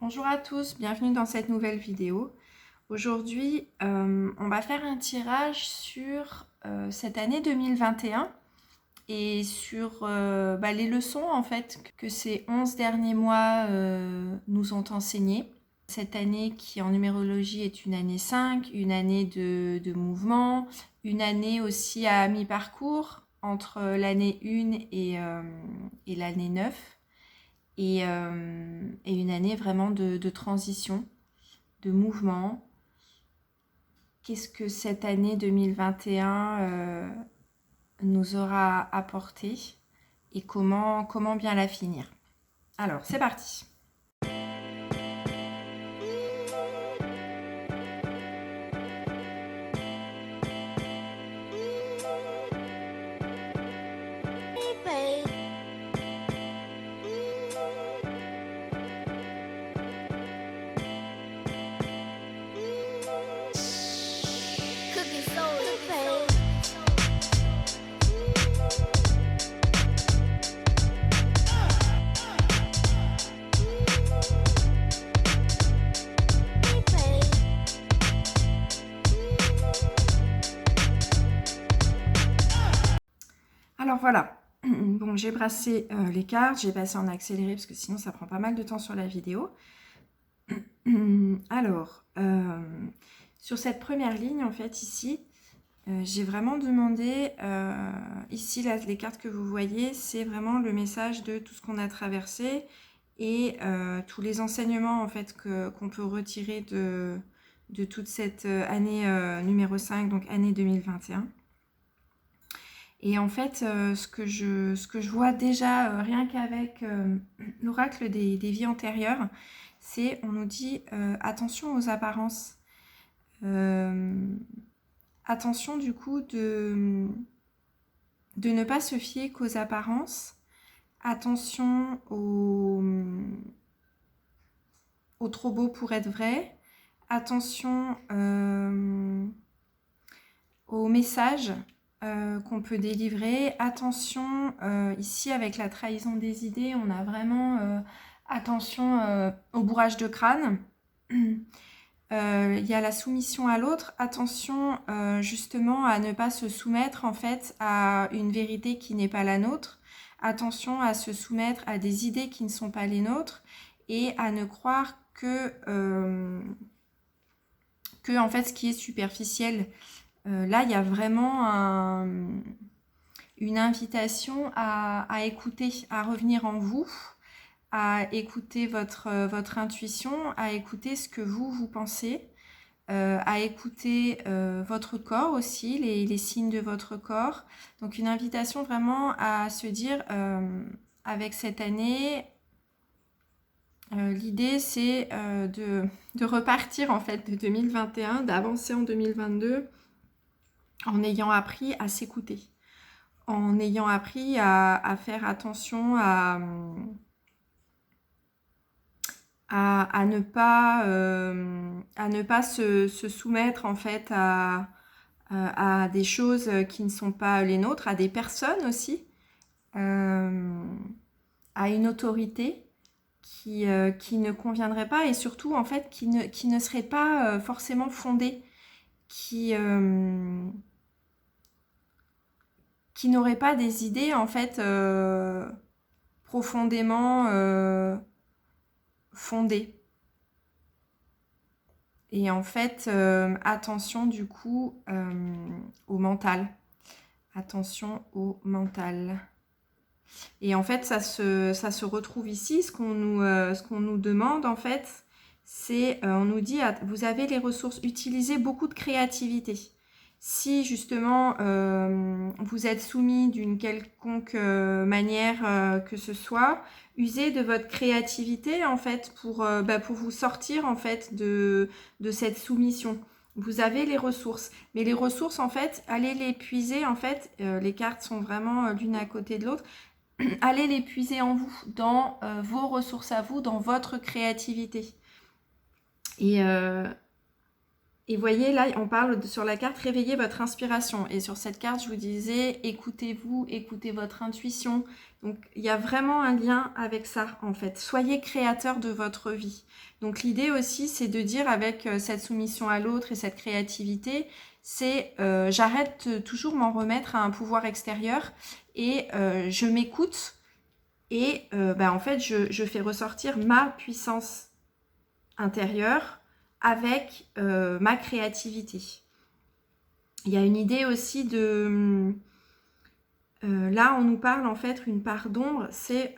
Bonjour à tous, bienvenue dans cette nouvelle vidéo. Aujourd'hui, on va faire un tirage sur cette année 2021 et sur les leçons en fait que ces 11 derniers mois nous ont enseignées. Cette année qui en numérologie est une année 5, une année de mouvement, une année aussi à mi-parcours entre l'année 1 et l'année 9. Et une année vraiment de transition, de mouvement. Qu'est-ce que cette année 2021 nous aura apporté et comment bien la finir. Alors, c'est parti. Alors voilà, bon, j'ai brassé les cartes, j'ai passé en accéléré parce que sinon ça prend pas mal de temps sur la vidéo. Alors, sur cette première ligne, en fait, ici, j'ai vraiment demandé, ici, là, les cartes que vous voyez, c'est vraiment le message de tout ce qu'on a traversé et tous les enseignements, en fait, qu'on peut retirer de toute cette année numéro 5, donc année 2021. Et en fait, ce que je vois déjà, rien qu'avec l'oracle des vies antérieures, c'est, on nous dit, attention aux apparences. Attention du coup de ne pas se fier qu'aux apparences. Attention au trop beau pour être vrai. Attention aux messages qu'on peut délivrer. Attention, ici avec la trahison des idées, on a vraiment attention au bourrage de crâne. Il y a la soumission à l'autre. Attention justement à ne pas se soumettre en fait à une vérité qui n'est pas la nôtre. Attention à se soumettre à des idées qui ne sont pas les nôtres et à ne croire que en fait ce qui est superficiel. Là, il y a vraiment une invitation à écouter, à revenir en vous, à écouter votre intuition, à écouter ce que vous pensez, à écouter votre corps aussi, les signes de votre corps. Donc une invitation vraiment à se dire, avec cette année, l'idée c'est de repartir en fait de 2021, d'avancer en 2022 en ayant appris à s'écouter, en ayant appris à faire attention à ne pas se soumettre en fait à des choses qui ne sont pas les nôtres, à des personnes aussi, à une autorité qui ne conviendrait pas et surtout en fait qui ne serait pas forcément fondée, qui n'aurait pas des idées en fait profondément fondées. Et en fait, attention du coup au mental. Attention au mental. Et en fait, ça se retrouve ici. Ce qu'on nous demande, en fait, c'est, on nous dit, vous avez les ressources, utilisez beaucoup de créativité. Si justement, vous êtes soumis d'une quelconque manière que ce soit, usez de votre créativité, en fait, pour vous sortir, en fait, de cette soumission. Vous avez les ressources, mais les ressources, en fait, allez les puiser, en fait, les cartes sont vraiment l'une à côté de l'autre. Allez les puiser en vous, dans vos ressources à vous, dans votre créativité. Et voyez, là, on parle sur la carte « Réveillez votre inspiration ». Et sur cette carte, je vous disais, écoutez-vous, écoutez votre intuition. Donc, il y a vraiment un lien avec ça, en fait. Soyez créateur de votre vie. Donc, l'idée aussi, c'est de dire avec cette soumission à l'autre et cette créativité, c'est j'arrête de toujours m'en remettre à un pouvoir extérieur et je m'écoute et en fait, je fais ressortir ma puissance intérieure avec ma créativité. Il y a une idée aussi de... là, on nous parle en fait une part d'ombre, c'est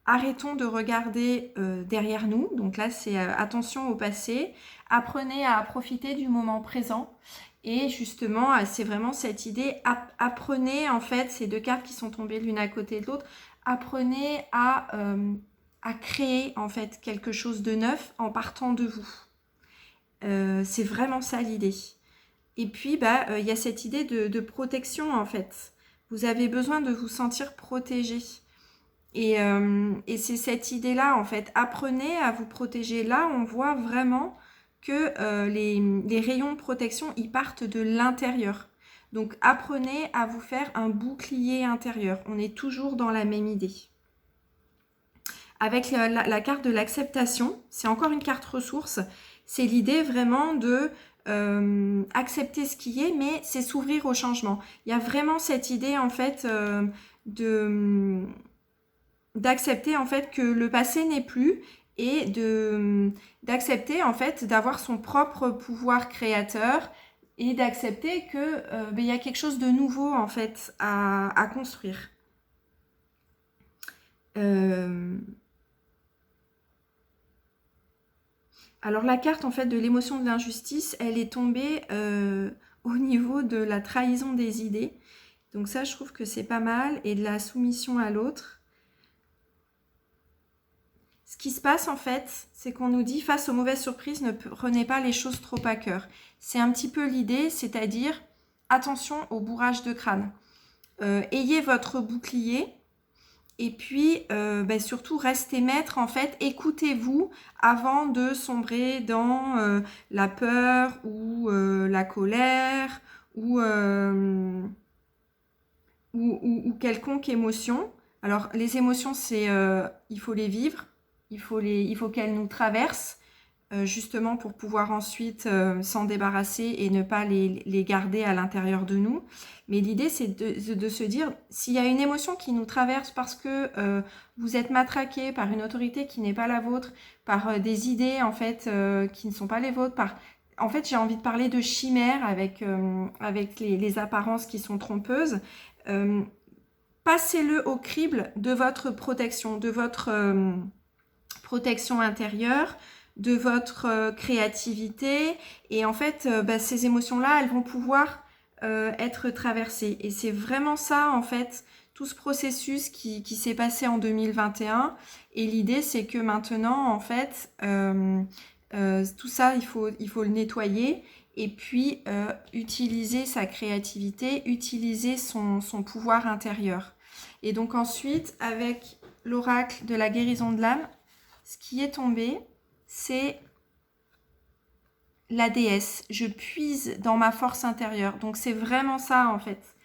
arrêtons de regarder derrière nous. Donc là, c'est attention au passé, apprenez à profiter du moment présent. Et justement, c'est vraiment cette idée, apprenez en fait, ces deux cartes qui sont tombées l'une à côté de l'autre, apprenez à créer en fait quelque chose de neuf en partant de vous. C'est vraiment ça l'idée. Et puis, y a cette idée de protection en fait. Vous avez besoin de vous sentir protégé. Et c'est cette idée-là, en fait. Apprenez à vous protéger. Là, on voit vraiment que les rayons de protection, ils partent de l'intérieur. Donc, apprenez à vous faire un bouclier intérieur. On est toujours dans la même idée. Avec la carte de l'acceptation, c'est encore une carte ressource. C'est l'idée vraiment de... accepter ce qui est, mais c'est s'ouvrir au changement. Il y a vraiment cette idée en fait d'accepter en fait que le passé n'est plus et d'accepter en fait d'avoir son propre pouvoir créateur et d'accepter que il y a quelque chose de nouveau en fait à construire. Alors la carte en fait de l'émotion de l'injustice, elle est tombée au niveau de la trahison des idées. Donc ça, je trouve que c'est pas mal. Et de la soumission à l'autre. Ce qui se passe en fait, c'est qu'on nous dit face aux mauvaises surprises, ne prenez pas les choses trop à cœur. C'est un petit peu l'idée, c'est-à-dire attention au bourrage de crâne. Ayez votre bouclier. Et puis, surtout, restez maître, en fait, écoutez-vous avant de sombrer dans la peur ou la colère ou quelconque émotion. Alors, les émotions, c'est il faut les vivre, il faut qu'elles nous traversent, justement pour pouvoir ensuite s'en débarrasser et ne pas les garder à l'intérieur de nous. Mais l'idée, c'est de se dire, s'il y a une émotion qui nous traverse parce que vous êtes matraqué par une autorité qui n'est pas la vôtre, par des idées en fait qui ne sont pas les vôtres, en fait, j'ai envie de parler de chimères avec les apparences qui sont trompeuses. Passez-le au crible de votre protection, protection intérieure, de votre créativité. Et en fait, ces émotions-là, elles vont pouvoir être traversées. Et c'est vraiment ça, en fait, tout ce processus qui s'est passé en 2021. Et l'idée, c'est que maintenant, en fait, tout ça, il faut le nettoyer. Et puis, utiliser sa créativité, utiliser son pouvoir intérieur. Et donc ensuite, avec l'oracle de la guérison de l'âme, ce qui est tombé, c'est la déesse. Je puise dans ma force intérieure. Donc c'est vraiment ça en fait.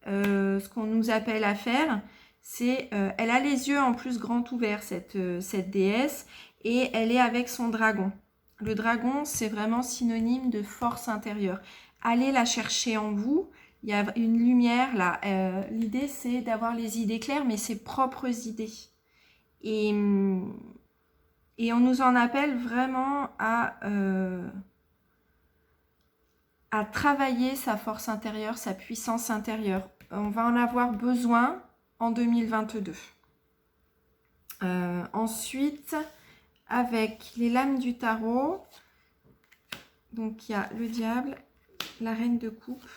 Ce qu'on nous appelle à faire, c'est... elle a les yeux en plus grands ouverts, cette déesse, et elle est avec son dragon. Le dragon, c'est vraiment synonyme de force intérieure. Allez la chercher en vous. Il y a une lumière là. L'idée, c'est d'avoir les idées claires, mais ses propres idées. Et on nous en appelle vraiment à travailler sa force intérieure, sa puissance intérieure. On va en avoir besoin en 2022. Ensuite, avec les lames du tarot, donc il y a le diable, la reine de coupe,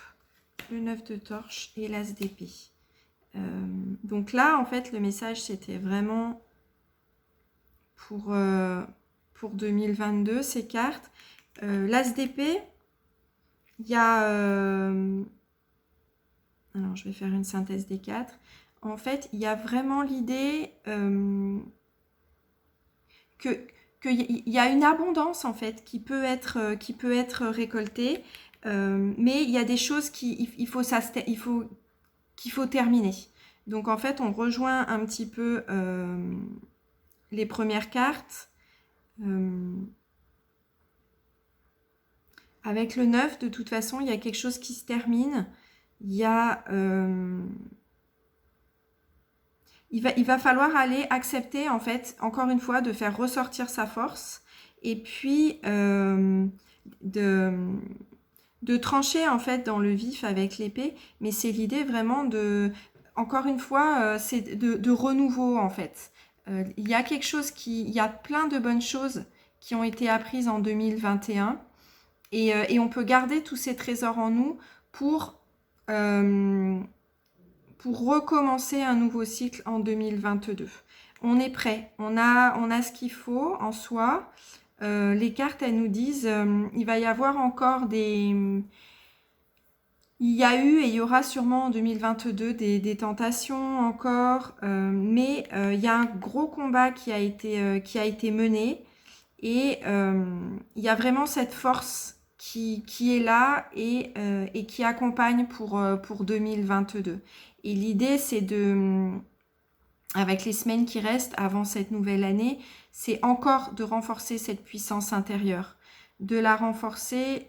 le 9 de torche et l'as d'épée. Donc là, en fait, le message, c'était vraiment pour 2022, ces cartes. L'as d'épée, il y a... alors, je vais faire une synthèse des quatre. En fait, il y a vraiment l'idée qu'il y a une abondance, en fait, qui peut être récoltée. Mais il y a des choses qu'il faut terminer. Donc en fait, on rejoint un petit peu les premières cartes. Avec le 9, de toute façon, il y a quelque chose qui se termine. Il y a... il va falloir aller accepter, en fait, encore une fois, de faire ressortir sa force. Et puis, de trancher, en fait, dans le vif avec l'épée. Mais c'est l'idée vraiment de... Encore une fois, c'est de renouveau, en fait. Il y a quelque chose il y a plein de bonnes choses qui ont été apprises en 2021. Et on peut garder tous ces trésors en nous pour recommencer un nouveau cycle en 2022. On est prêt, on a ce qu'il faut en soi. Les cartes, elles nous disent il va y avoir encore il y a eu et il y aura sûrement en 2022 des tentations encore, mais il y a un gros combat qui a été mené et il y a vraiment cette force qui est là et qui accompagne pour 2022. Et l'idée, c'est avec les semaines qui restent avant cette nouvelle année, c'est encore de renforcer cette puissance intérieure, de la renforcer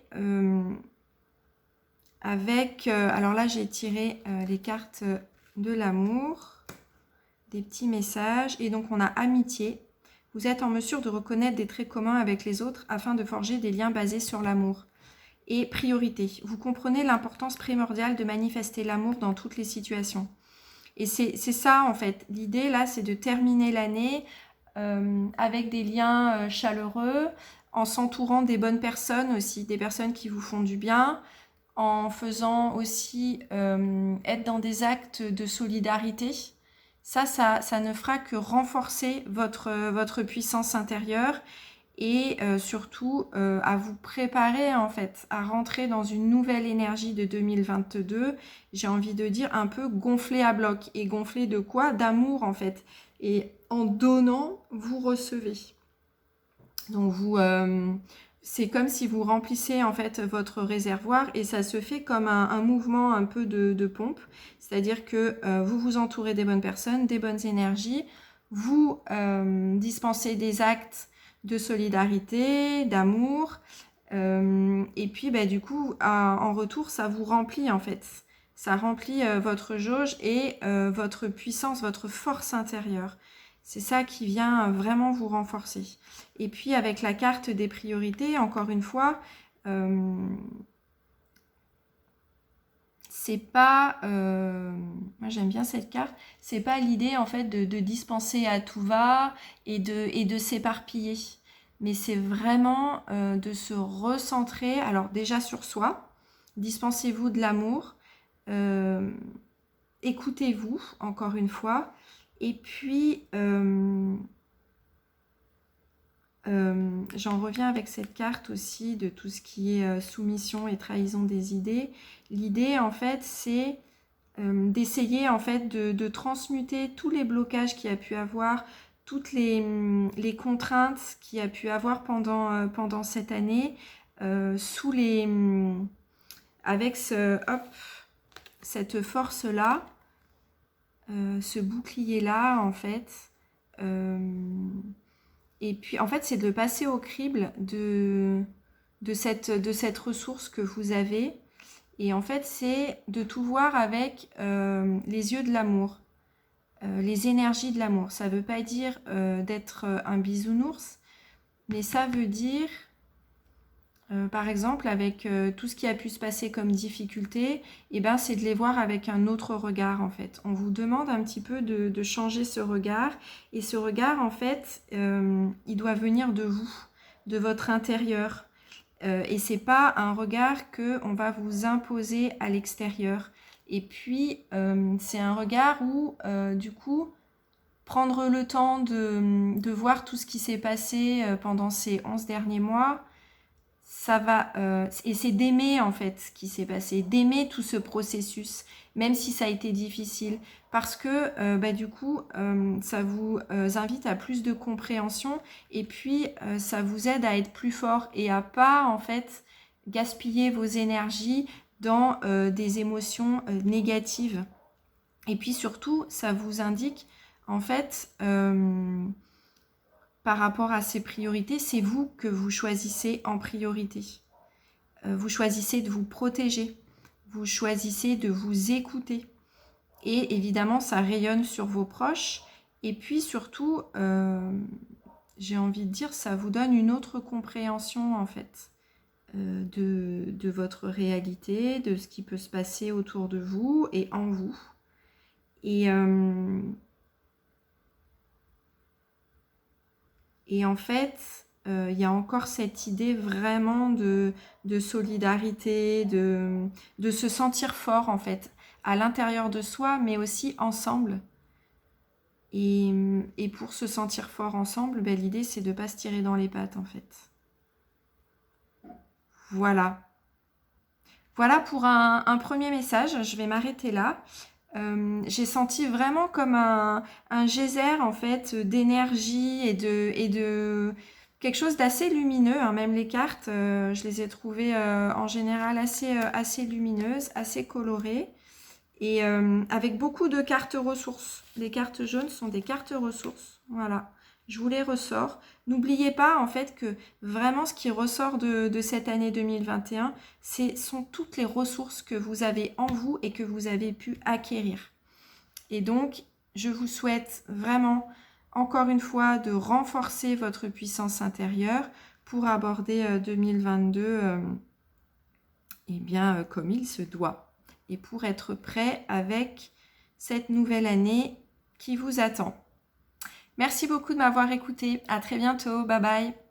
avec... alors là, j'ai tiré les cartes de l'amour, des petits messages. Et donc, on a amitié. Vous êtes en mesure de reconnaître des traits communs avec les autres afin de forger des liens basés sur l'amour. Et priorité. Vous comprenez l'importance primordiale de manifester l'amour dans toutes les situations. Et c'est ça, en fait. L'idée, là, c'est de terminer l'année avec des liens chaleureux, en s'entourant des bonnes personnes aussi, des personnes qui vous font du bien, en faisant aussi être dans des actes de solidarité. Ça ne fera que renforcer votre puissance intérieure et surtout à vous préparer en fait à rentrer dans une nouvelle énergie de 2022. J'ai envie de dire un peu gonflé à bloc. Et gonflé de quoi? D'amour en fait. Et en donnant, vous recevez. Donc c'est comme si vous remplissez en fait votre réservoir et ça se fait comme un mouvement un peu de pompe. C'est-à-dire que vous vous entourez des bonnes personnes, des bonnes énergies, vous dispensez des actes de solidarité, d'amour, et puis du coup, en retour, ça vous remplit en fait. Ça remplit votre jauge et votre puissance, votre force intérieure. C'est ça qui vient vraiment vous renforcer. Et puis avec la carte des priorités, encore une fois, c'est pas... moi j'aime bien cette carte. C'est pas l'idée en fait de dispenser à tout va et de s'éparpiller. Mais c'est vraiment de se recentrer, alors déjà sur soi, dispensez-vous de l'amour, écoutez-vous, encore une fois, et puis j'en reviens avec cette carte aussi de tout ce qui est soumission et trahison des idées. L'idée en fait c'est d'essayer en fait de transmuter tous les blocages qu'il y a pu avoir, toutes les contraintes qu'il y a pu avoir pendant cette année, avec cette force-là, ce bouclier-là, en fait. Et puis, en fait, c'est de passer au crible de cette ressource que vous avez. Et en fait, c'est de tout voir avec les yeux de l'amour, les énergies de l'amour. Ça ne veut pas dire d'être un bisounours, mais ça veut dire, par exemple, avec tout ce qui a pu se passer comme difficulté, c'est de les voir avec un autre regard, en fait. On vous demande un petit peu de changer ce regard. Et ce regard, en fait, il doit venir de vous, de votre intérieur. Et c'est pas un regard que on va vous imposer à l'extérieur. Et puis c'est un regard où du coup prendre le temps de voir tout ce qui s'est passé pendant ces 11 derniers mois, ça va et c'est d'aimer en fait ce qui s'est passé, d'aimer tout ce processus, même si ça a été difficile, parce que du coup ça vous invite à plus de compréhension et puis ça vous aide à être plus fort et à pas en fait gaspiller vos énergies dans des émotions négatives. Et puis surtout, ça vous indique, en fait, par rapport à ces priorités, c'est vous que vous choisissez en priorité. Vous choisissez de vous protéger, vous choisissez de vous écouter. Et évidemment, ça rayonne sur vos proches. Et puis surtout, j'ai envie de dire, ça vous donne une autre compréhension, en fait, de votre réalité, de ce qui peut se passer autour de vous et en vous. Et en fait, il y a encore cette idée vraiment de solidarité, de se sentir fort, en fait, à l'intérieur de soi, mais aussi ensemble. Et pour se sentir fort ensemble, ben, l'idée, c'est de ne pas se tirer dans les pattes, en fait. Voilà. Voilà pour un premier message. Je vais m'arrêter là. J'ai senti vraiment comme un geyser, en fait, d'énergie et de quelque chose d'assez lumineux, hein. Même les cartes, je les ai trouvées en général assez lumineuses, assez colorées. Et avec beaucoup de cartes ressources. Les cartes jaunes sont des cartes ressources. Voilà, je vous les ressors. N'oubliez pas en fait que vraiment ce qui ressort de cette année 2021, sont toutes les ressources que vous avez en vous et que vous avez pu acquérir. Et donc, je vous souhaite vraiment, encore une fois, de renforcer votre puissance intérieure pour aborder 2022 eh bien, comme il se doit. Et pour être prêt avec cette nouvelle année qui vous attend. Merci beaucoup de m'avoir écouté. À très bientôt. Bye bye.